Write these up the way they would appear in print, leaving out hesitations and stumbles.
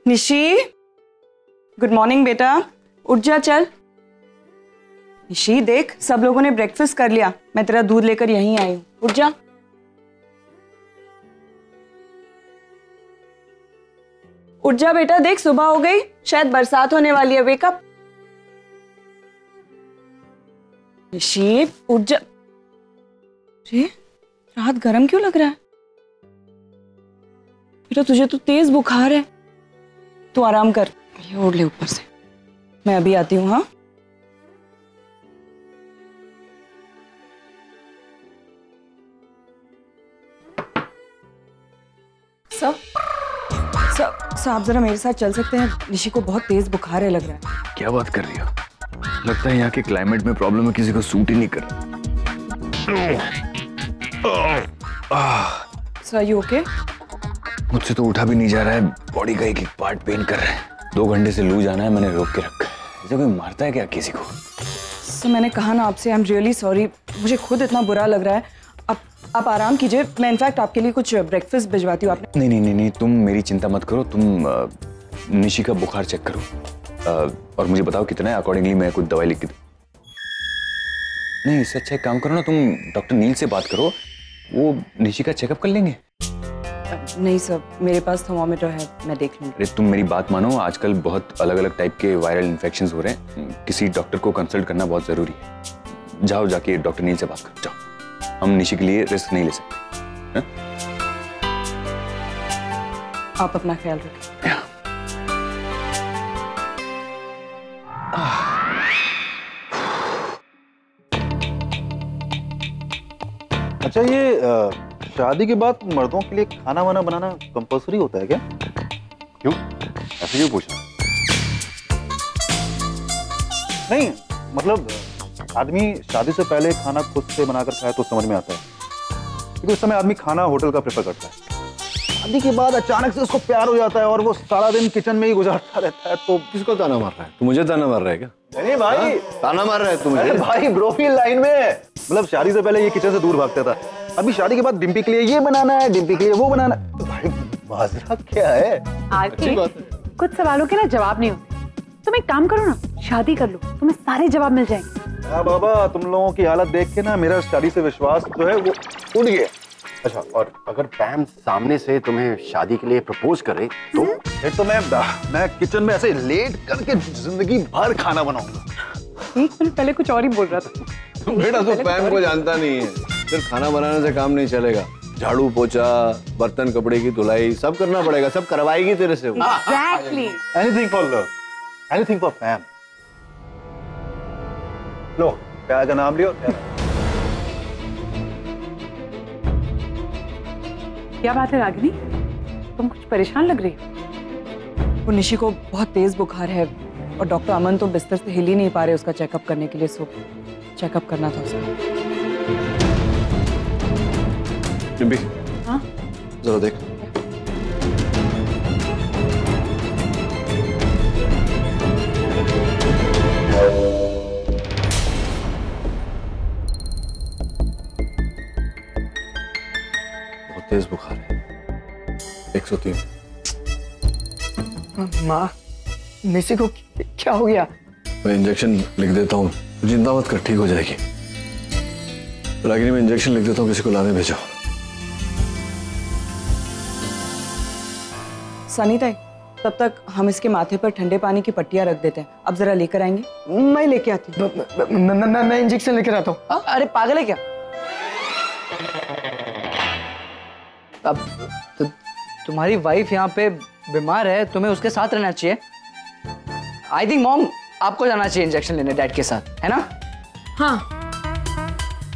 Nishi, good morning बेटा, उठ जा चल। निशी देख, सब लोगों ने ब्रेकफास्ट कर लिया, मैं तेरा दूध लेकर यहीं आई हूँ, उठ जा। उठ जा बेटा, देख सुबह हो गई, शायद बरसात होने वाली है, वेकअप। निशी उठ जा। रात गरम क्यों लग रहा है बेटा? तुझे तो तेज बुखार है, तू आराम कर, ये ओढ़ ले ऊपर से, मैं अभी आती हूँ। हाँ सब आप जरा मेरे साथ चल सकते हैं? निशी को बहुत तेज बुखार है लग रहा है। क्या बात कर रही हो? लगता है यहाँ के क्लाइमेट में प्रॉब्लम है, किसी को सूट ही नहीं कर सर यू ओके? मुझसे तो उठा भी नहीं जा रहा है, बॉडी का एक एक पार्ट पेन कर रहा है। 2 घंटे से लू जाना है, मैंने रोक के रखा है। ऐसे कोई मारता है क्या किसी को? सर मैंने कहा ना आपसे, आई एम रियली सॉरी, मुझे खुद इतना बुरा लग रहा है। आप आराम कीजिए, मैं इनफैक्ट आपके लिए कुछ ब्रेकफास्ट भिजवाती हूँ। आपने नहीं, तुम मेरी चिंता मत करो, तुम निशी का बुखार चेक करो और मुझे बताओ कितना है, अकॉर्डिंगली मैं कुछ दवाई लिख के दूँ। नहीं, इससे अच्छा एक काम करो ना, तुम डॉक्टर नील से बात करो, वो निशी का चेकअप कर लेंगे। नहीं सर, मेरे पास थर्मामीटर है, मैं देख लूँगी। अरे तुम मेरी बात मानो, आजकल बहुत अलग अलग टाइप के वायरल इन्फेक्शंस हो रहे हैं, किसी डॉक्टर को कंसल्ट करना बहुत जरूरी है। जाओ जाके डॉक्टर नील से बात करो, जाओ। हम निशी के लिए रिस्क नहीं ले सकते। आप अपना ख्याल रखें। अच्छा, ये शादी के बाद मर्दों के लिए खाना वाना बनाना कंपल्सरी होता है क्या? क्यों? ऐसे क्यों पूछा? नहीं मतलब आदमी शादी से पहले खाना खुद से बनाकर खाए तो समझ में आता है, क्योंकि उस समय आदमी खाना होटल का प्रेफर करता है। शादी के बाद अचानक से उसको प्यार हो जाता है और वो सारा दिन किचन में ही गुजारता रहता है। तो किसको ताना मार रहा है? तू मुझे ताना मार रहा है क्या? नहीं भाई, ताना मार रहा है तू मुझे? भाई ब्रोफी लाइन में, मतलब शादी से पहले ये किचन से दूर भागता था, अभी शादी के बाद डिम्पी के लिए ये बनाना है, डिम्पी के लिए वो बनाना है। तो भाई माजरा क्या है? अच्छी बात है। कुछ सवालों के ना जवाब नहीं होते। तुम एक काम करो ना, शादी कर लो, तुम्हें सारे जवाब मिल जाएंगे। हाँ बाबा, तुम लोगों की हालत देख के ना मेरा शादी से विश्वास जो है वो उड़ गया। अच्छा, और अगर पैम सामने से तुम्हें शादी के लिए प्रपोज करे तो? फिर तो मैं किचन में ऐसे लेट करके जिंदगी भर खाना बनाऊंगा। 1 मिनट पहले कुछ और ही बोल रहा था। बेटा तू पैम को जानता नहीं है, सिर्फ खाना बनाने से काम नहीं चलेगा। झाड़ू पोछा, बर्तन कपड़े की धुलाई सब करना पड़ेगा, सब करवाएगी तेरे से। Exactly. Anything for love, anything for fam. लो, प्यार का नाम लियो। क्या बात है रागिनी, तुम कुछ परेशान लग रही हो। वो निशी को बहुत तेज बुखार है और डॉक्टर अमन तो बिस्तर से हिल ही नहीं पा रहे उसका चेकअप करने के लिए, सो चेकअप करना था उसका। डिम्पी, हाँ? जरा देख। बहुत तेज बुखार है, 103। माँ, निशी को क्या हो गया? मैं इंजेक्शन लिख देता हूँ, चिंता मत कर, ठीक हो जाएगी। रागिनी, मैं इंजेक्शन लिख देता हूँ, किसी को लाने भेजो। सनी ताई, तब तक हम इसके माथे पर ठंडे पानी की पट्टियां रख देते हैं, अब जरा लेकर आएंगे। मैं लेके आती हूँ। मैं इंजेक्शन लेकर आता हूँ। अरे पागल है क्या? अब तुम्हारी वाइफ यहाँ पे बीमार है, तुम्हें उसके साथ रहना चाहिए। आई थिंक मॉम, आपको जाना चाहिए इंजेक्शन लेने डैड के साथ, है ना? हाँ।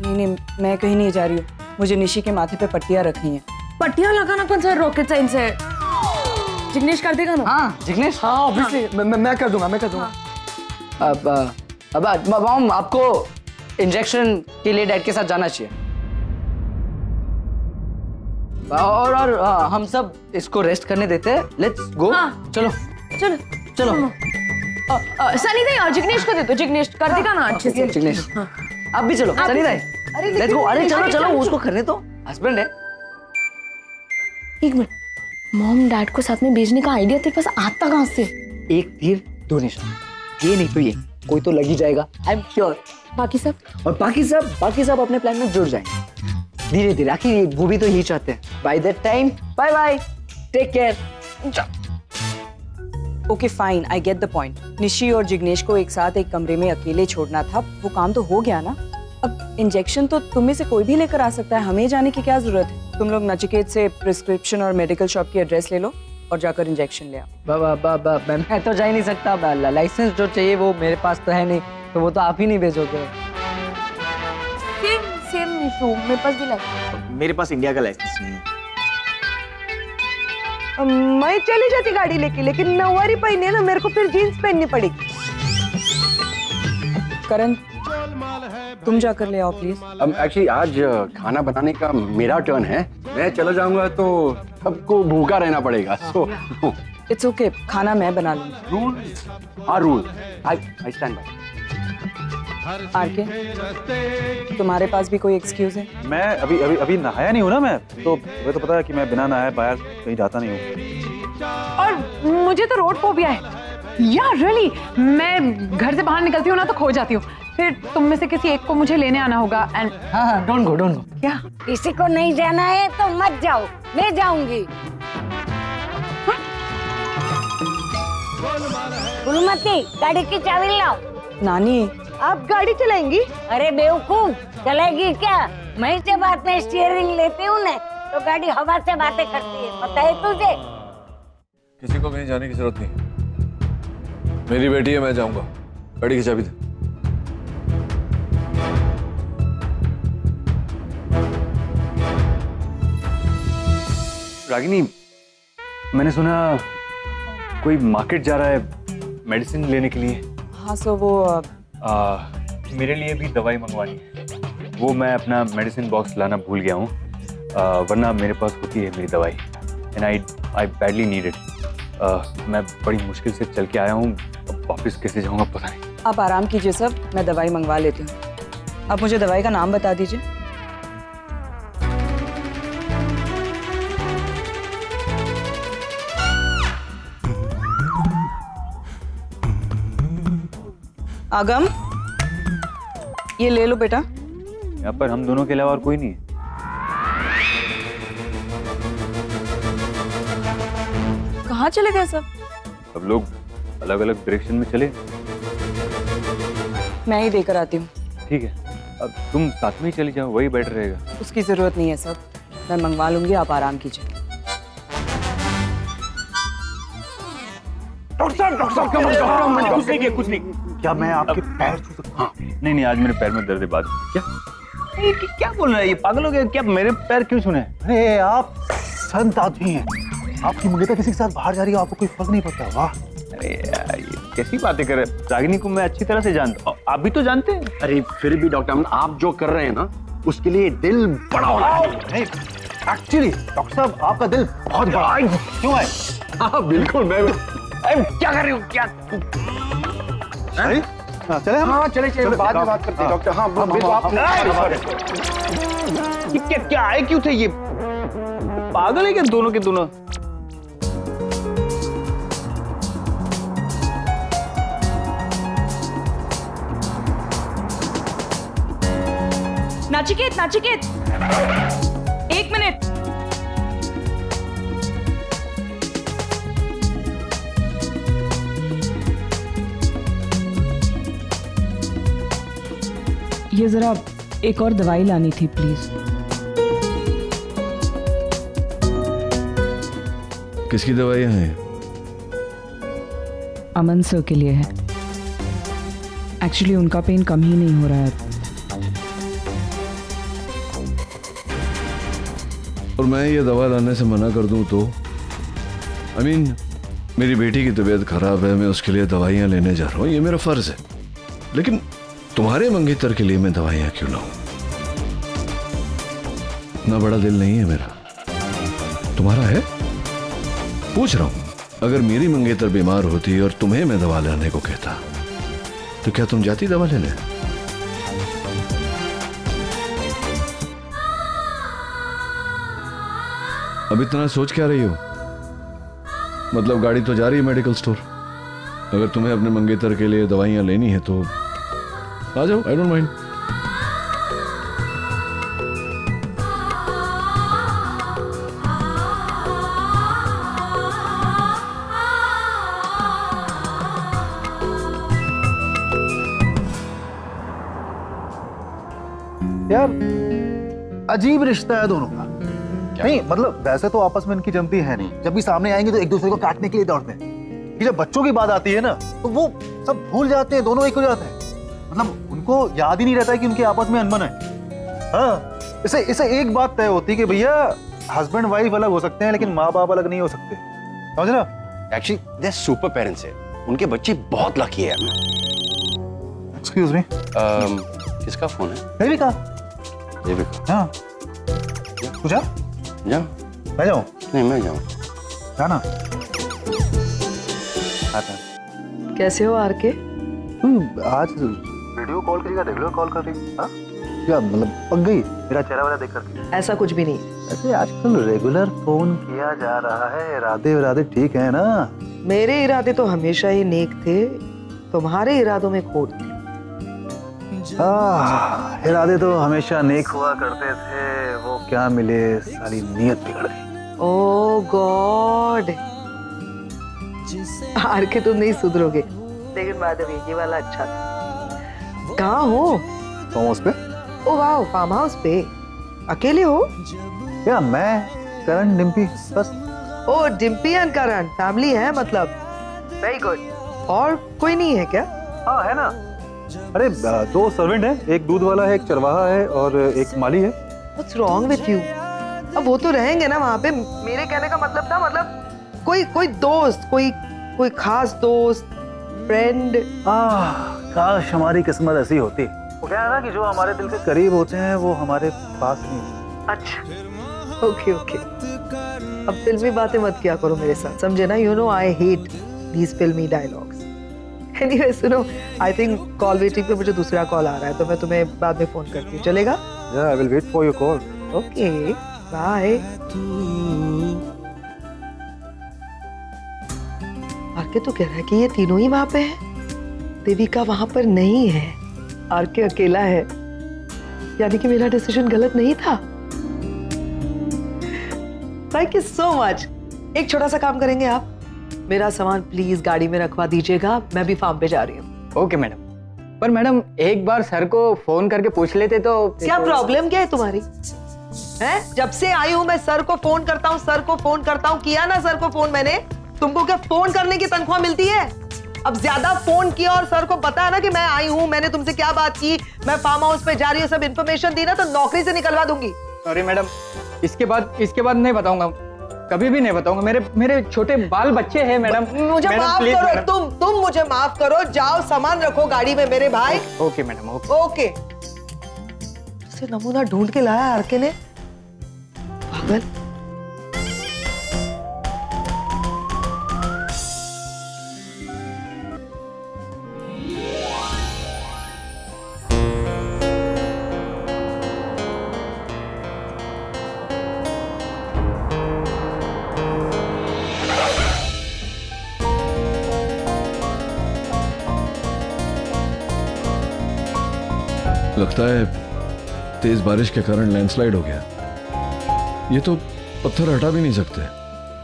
नहीं, मैं कहीं नहीं जा रही हूँ, मुझे निशी के माथे पे पट्टियां रखनी है। पट्टियां लगाना कौन सा रॉकेट साइंस है? जिग्नेश कर देगा ना? हाँ जिग्नेश, हाँ ऑब्वियसली मैं कर दूंगा, अब मॉम, आपको इंजेक्शन के लिए डैड के साथ जाना चाहिए। और हम सब इसको रेस्ट करने देते हैं। Let's go. हाँ। चलो चलो चलो। सनी दाई और जिग्नेश को दे दो, जिग्नेश कर देगा ना अच्छे से। जिग्नेश, आप भी चलो। सनी दाई, लेट्स गो। अरे चलो चलो, उसको करने दो, हस्बैंड है। 1 मिनट, मॉम डैड को साथ में भेजने का आइडिया तेरे पास आता कहाँ से? एक तीर दो निशान, ये नहीं तो ये, कोई तो लग ही जाएगा, आई एम श्योर। बाकी सब? और बाकी सब अपने प्लान में जुड़ जाएंगे धीरे धीरे। आखिर वो भी तो यही चाहते हैं। By that time bye bye, take care. Okay fine, I get the point. Nishi और जिग्नेश को एक साथ एक कमरे में अकेले छोड़ना था, वो काम तो हो गया ना। अब इंजेक्शन तो तुम में से कोई भी लेकर आ सकता है, हमें जाने की क्या जरूरत है? तुम लोग नचिकेत से प्रिस्क्रिप्शन और मेडिकल शॉप की एड्रेस ले लो और जाकर इंजेक्शन ले आओ। मैं तो जा ही नहीं सकता, लाइसेंस जो चाहिए वो मेरे पास तो है नहीं, तो वो तो आप ही नहीं भेजोगे। सेम इशू मेरे पास भी लाइसेंस। मेरे पास इंडिया का लाइसेंस नहीं है। मैं चली जाती गाड़ी लेके, लेकिन नौवारी पहनी है ना, मेरे को फिर जीन्स पहननी पड़ेगी। करण तुम जाकर ले आओ प्लीज। अब एक्चुअली आज खाना बनाने का मेरा टर्न है, मैं चला जाऊंगा तो सबको भूखा रहना पड़ेगा। सो इट्स ओके, खाना मैं बना लूंगी। Rule are rule, I stand by. RK तुम्हारे पास भी कोई एक्सक्यूज है? मैं अभी नहाया नहीं हूँ ना, मैं तो तुम्हें तो पता है कि मैं बिना नहाए बाहर कहीं जाता नहीं हूँ। और मुझे तो रोड फोबिया है या रियली, मैं घर से बाहर निकलती हूँ ना तो खो जाती हूँ। फिर तुम में से किसी एक को मुझे लेने आना होगा। एंड हाँ, डोंट गो। क्या किसी को नहीं जाना है तो मत जाओ, मैं जाऊंगी। गुलमती, गाड़ी की चाबी लाओ। नानी आप गाड़ी चलाएंगी? अरे बेवकूफ, चलेगी क्या? मैं जब हाथ में स्टीयरिंग लेती हूँ ना तो गाड़ी हवा से बातें करती है, पता है तुझे? किसी को कहीं जाने की जरूरत नहीं, मेरी बेटी है, मैं जाऊंगा। गाड़ी की चाबी दे। रागिनी, मैंने सुना कोई मार्केट जा रहा है मेडिसिन लेने के लिए। हाँ सो वो मेरे लिए भी दवाई मंगवानी है, वो मैं अपना मेडिसिन बॉक्स लाना भूल गया हूँ, वरना मेरे पास होती है मेरी दवाई, and I badly need it. मैं बड़ी मुश्किल से चल के आया हूँ, अब वापस कैसे जाऊँगा पता नहीं। आप आराम कीजिए सब, मैं दवाई मंगवा लेती हूँ। आप मुझे दवाई का नाम बता दीजिए। आगम, ये ले लो बेटा। यहाँ पर हम दोनों के अलावा और कोई नहीं है। कहाँ चले गए सब? सब लोग अलग अलग डायरेक्शन में चले। मैं ही देकर आती हूँ। ठीक है, अब तुम साथ में ही चली जाओ, वही बेटर रहेगा। उसकी जरूरत नहीं है सब, मैं मंगवा लूंगी, आप आराम कीजिए। कुछ नहीं। क्या मैं आपके पैर छू सकता हूँ? नहीं, आज मेरे पैर में दर्द है। बात क्या बोल रहे हैं, ये पागल हो गए क्या? मेरे पैर क्यों छूने? अरे आप संत आदमी हैं, आपकी मंगेतर किसी के साथ बाहर जा रही है, आपको कोई फर्क नहीं पड़ता? वाह, अरे यार, ये कैसी बातें कर रहे हैं? रागिनी को मैं अच्छी तरह से जानता हूँ, आप भी तो जानते हैं। अरे फिर भी डॉक्टर अमन, आप जो कर रहे हैं ना उसके लिए दिल बड़ा हो रहा है। एक्चुअली डॉक्टर साहब आपका दिल बहुत बड़ा है। क्यों है? हाँ बिल्कुल, मैं क्या कर रही हूँ क्या? चले हम? हाँ चले बाद में बात करते हैं डॉक्टर। हाँ क्या आए क्यों थे ये? पागल है क्या दोनों के दोनों? नाचिकेत, एक मिनट। ये जरा एक और दवाई लानी थी प्लीज। किसकी दवाइयाँ हैं? अमन सर के लिए है। एक्चुअली उनका पेन कम ही नहीं हो रहा है। और मैं ये दवा लाने से मना कर दूं तो? I mean, मेरी बेटी की तबीयत खराब है, मैं उसके लिए दवाइयाँ लेने जा रहा हूँ, ये मेरा फर्ज है। लेकिन तुम्हारे मंगेतर के लिए मैं दवाइयाँ क्यों लाऊं? इतना बड़ा दिल नहीं है मेरा, तुम्हारा है? पूछ रहा हूं, अगर मेरी मंगेतर बीमार होती और तुम्हें मैं दवा लाने को कहता तो क्या तुम जाती दवा लेने? अब इतना सोच क्या रही हो? मतलब गाड़ी तो जा रही है मेडिकल स्टोर। अगर तुम्हें अपने मंगेतर के लिए दवाइयाँ लेनी है तो आ जाओ, आई डोंट माइंड। यार अजीब रिश्ता है दोनों का। नहीं मतलब वैसे तो आपस में इनकी जमती है नहीं, जब भी सामने आएंगे तो एक दूसरे को काटने के लिए दौड़ते हैं। कि जब बच्चों की बात आती है ना तो वो सब भूल जाते हैं, दोनों एक हो जाते हैं। मतलब उनको याद ही नहीं रहता है कि उनके आपस में अनबन है। हाँ, इसे एक बात तय होती है कि भैया हस्बैंड वाइफ अलग हो सकते हैं लेकिन माँ बाप अलग नहीं हो सकते, समझ ना? एक्चुअली दे सुपर पेरेंट्स है, उनके बच्चे बहुत लकी है। एक्सक्यूज मी, किसका फोन है? देविका। देविका? हाँ, तू जा। जा। मैं जाऊँ? नहीं मैं जाऊँ। जाना। कैसे हो आरके? आज वीडियो कॉल करेगा, रेगुलर कॉल कर रही? हाँ? क्या मतलब पक गई मेरा चेहरा वाला देख करके? ऐसा कुछ भी नहीं। ऐसे आजकल रेगुलर फोन किया जा रहा है, इरादे ठीक है ना? मेरे इरादे तो हमेशा ही नेक थे, तुम्हारे इरादों में खोट थी। इरादे तो हमेशा नेक हुआ करते थे, वो क्या मिले, सारी नीयत बिगड़ गई। ओह गॉड, आरके तुम नहीं सुधरोगे। लेकिन बाद में ये वाला अच्छा था। कहाँ हो? फार्म हाउस पे। ओ वाह, फार्म हाउस पे अकेले हो? क्या मैं, करण, डिम्पी, बस। ओ डिम्पी एंड करण फैमिली है मतलब? Very good. और कोई नहीं है क्या? हाँ है ना, अरे 2 सर्वेंट हैं, एक दूध वाला है, एक चरवाहा है और एक माली है। What's wrong with you? अब वो तो रहेंगे ना वहाँ पे। मेरे कहने का मतलब था, मतलब कोई दोस्त, कोई खास दोस्त, फ्रेंड। काश हमारी किस्मत ऐसी होती। वो क्या है ना कि जो हमारे दिल के करीब होते हैं वो हमारे पास नहीं होते। अच्छा, ओके। अब फिल्मी बातें मत किया करो मेरे साथ, समझे ना? You know I hate these फिल्मी डायलॉग्स। एनीवे सुनो, आई थिंक कॉल वेटिंग पे मुझे दूसरा कॉल आ रहा है, तो मैं तुम्हें बाद में फोन करती हूँ, चलेगा? Yeah, I will wait for your call. Okay, bye. RK तो कह रहा है कि ये तीनों ही वहां पे हैं, देविका वहां पर नहीं है, आरके अकेला है। यानी कि मेरा डिसीजन गलत नहीं था। Thank you so much. एक छोटा सा काम करेंगे आप, मेरा सामान प्लीज गाड़ी में रखवा दीजिएगा, मैं भी फार्म पे जा रही हूँ। Okay madam. पर मैडम एक बार सर को फोन करके पूछ लेते तो। क्या प्रॉब्लम क्या है तुम्हारी? हैं? जब से आई हूँ मैं सर को फोन करता हूँ, किया ना सर को फोन मैंने। तुमको क्या फोन करने की तनख्वाह मिलती है? अब ज्यादा फोन किया और सर को पता है ना कि मैं आई हूँ, मैंने तुमसे क्या बात की, मैं फार्म हाउस पे जा रही हूँ, सब इन्फॉर्मेशन दी ना तो नौकरी से निकलवा दूंगी। सॉरी मैडम, इसके बाद नहीं बताऊंगा, कभी भी नहीं बताऊंगा। मेरे छोटे बाल बच्चे हैं मैडम। मुझे माफ करो, तुम मुझे माफ करो। जाओ सामान रखो गाड़ी में मेरे भाई। Okay madam, okay. से नमूना ढूंढ के लाया आरके ने, पागल। लगता है तेज बारिश के कारण लैंडस्लाइड हो गया। ये तो पत्थर हटा भी नहीं सकते,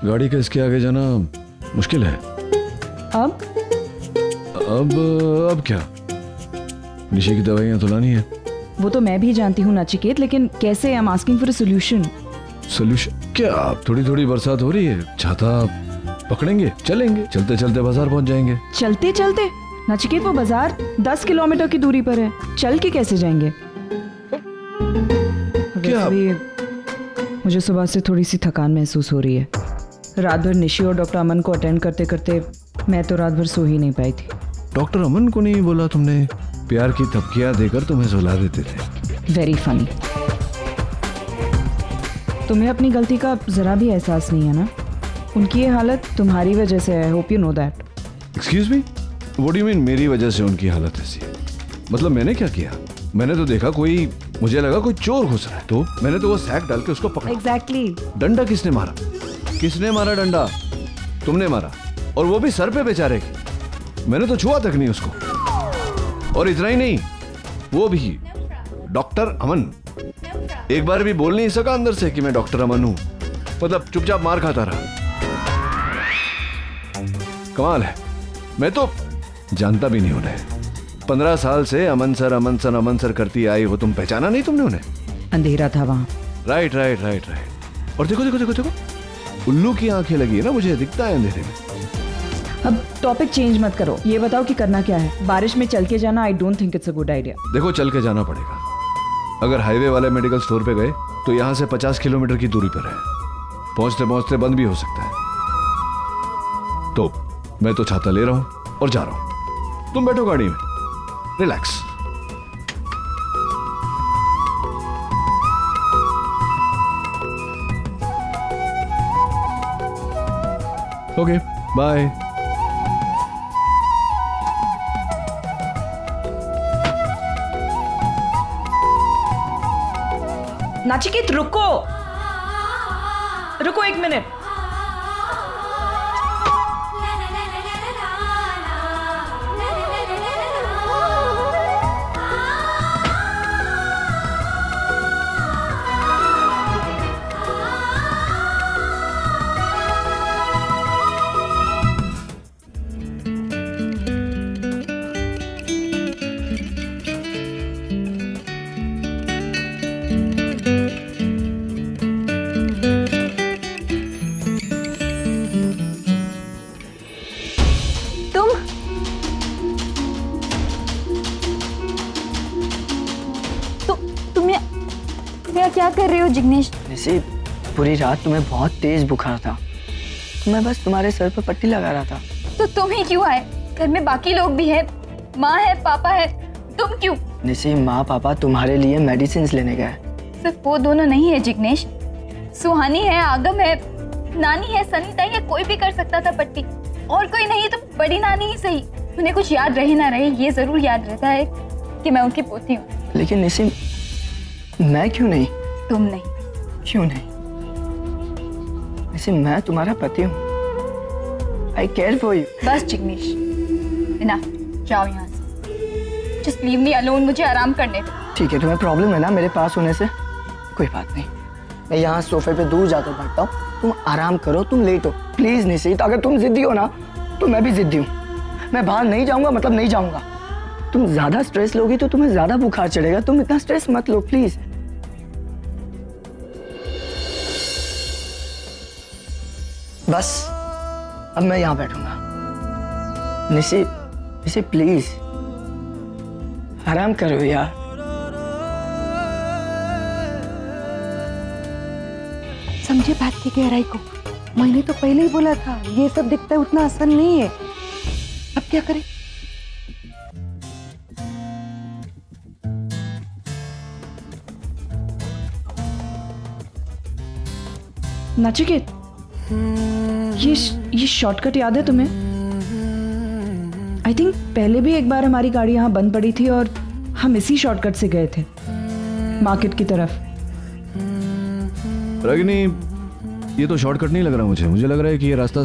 गाड़ी का इसके आगे जाना मुश्किल है। अब क्या? निशी की दवाइयां तो लानी है। वो तो मैं भी जानती हूँ नचिकेत, लेकिन कैसे? I am asking for a solution. Solution क्या? थोड़ी थोड़ी बरसात हो रही है, छाता पकड़ेंगे, चलेंगे, चलते चलते बाजार पहुंच जाएंगे। चलते चलते? नचिकेत वो बाजार 10 किलोमीटर की दूरी पर है, चल के कैसे जाएंगे? क्या? मुझे सुबह से थोड़ी सी थकान महसूस हो रही है। रात भर निशी और डॉक्टर अमन को अटेंड करते करते मैं तो रात भर सो ही नहीं पाई थी। डॉक्टर अमन को नहीं बोला तुमने? प्यार की थपकियां देकर तुम्हें सुला देते थे। Very funny. तुम्हें अपनी गलती का जरा भी एहसास नहीं है ना? उनकी ये हालत तुम्हारी वजह से है। I hope you know that. Excuse me, what do you mean मेरी वजह से उनकी हालत ऐसी है? मतलब मैंने क्या किया? मैंने तो देखा मुझे लगा कोई चोर घुस रहा है, तो मैंने तो वो सैक डाल के उसको पकड़ा। एग्जैक्टली। डंडा किसने मारा? किसने मारा डंडा? तुमने मारा, और वो भी सर पे बेचारे के। मैंने तो छुआ तक नहीं उसको। और इतना ही नहीं, वो भी डॉक्टर अमन एक बार भी बोल नहीं सका अंदर से कि मैं डॉक्टर अमन हूं, मतलब चुपचाप मार खाता रहा। कमाल है, मैं तो जानता भी नहीं उन्हें। 15 साल से अमन सर अमन सर अमन सर करती आई हो, तुम पहचाना नहीं तुमने उन्हें? अंधेरा था वहां। Right right right right. और देखो देखो देखो देखो, उल्लू की आंखें लगी है ना, मुझे दिखता है अंधेरे में। अब टॉपिक चेंज मत करो, ये बताओ कि करना क्या है। बारिश में चल के जाना I don't think it's a good idea. देखो चल के जाना पड़ेगा। अगर हाईवे वाले मेडिकल स्टोर पे गए तो यहाँ से 50 किलोमीटर की दूरी पर है, पहुंचते पहुंचते बंद भी हो सकता है। तो मैं तो छाता ले रहा हूं और जा रहा हूं, तुम बैठो गाड़ी में, रिलैक्स। Okay bye. नाचिकेत रुको, रुको एक मिनट। क्या कर रहे हो जिग्नेश? निशी, पूरी रात तुम्हें बहुत तेज बुखार था, तो मैं बस तुम्हारे सर पर पट्टी लगा रहा था। तो तुम ही क्यों आए? घर में बाकी लोग भी हैं, माँ है, पापा है, तुम क्यों? निशी, माँ पापा तुम्हारे लिए मेडिसिन लेने गए। सिर्फ वो दोनों नहीं है जिग्नेश, सुहानी है, आगम है, नानी है, सनीता है, कोई भी कर सकता था पट्टी। और कोई नहीं तो बड़ी नानी ही सही, उन्हें कुछ याद रहे ना रहे, ये जरूर याद रहता है कि मैं उनकी पोती हूँ। लेकिन निशी, मैं क्यों नहीं? तुम नहीं? क्यों नहीं? निशी, मैं तुम्हारा पति हूँ, I care for you। बस जिग्नेश, इनफ, जाओ यहाँ से। Just leave me alone, मुझे आराम करने दो। ठीक है, तुम्हें प्रॉब्लम है ना मेरे पास होने से? कोई बात नहीं, मैं यहाँ सोफे पे दूर जाकर बैठता हूँ, तुम आराम करो, तुम लेट हो। प्लीज निशी, अगर तुम जिद्दी हो ना तो मैं भी जिद्दी हूँ। मैं बाहर नहीं जाऊंगा, मतलब नहीं जाऊंगा। तुम ज्यादा स्ट्रेस लोगी तो तुम्हें ज्यादा बुखार चढ़ेगा, तुम इतना स्ट्रेस मत लो प्लीज। बस अब मैं यहाँ बैठूंगा। निशी, निशी प्लीज आराम करो यार। समझे बात की गहराई को? मैंने तो पहले ही बोला था, ये सब दिखता है उतना आसान नहीं है। अब क्या करें? नाचिकेत, ये शॉर्टकट याद है तुम्हें? आई थिंक पहले भी एक बार हमारी गाड़ी यहाँ बंद पड़ी थी और हम इसी शॉर्टकट से गए थे मार्केट की तरफ। रागिनी, ये तो शॉर्टकट नहीं लग रहा मुझे लग रहा है कि ये रास्ता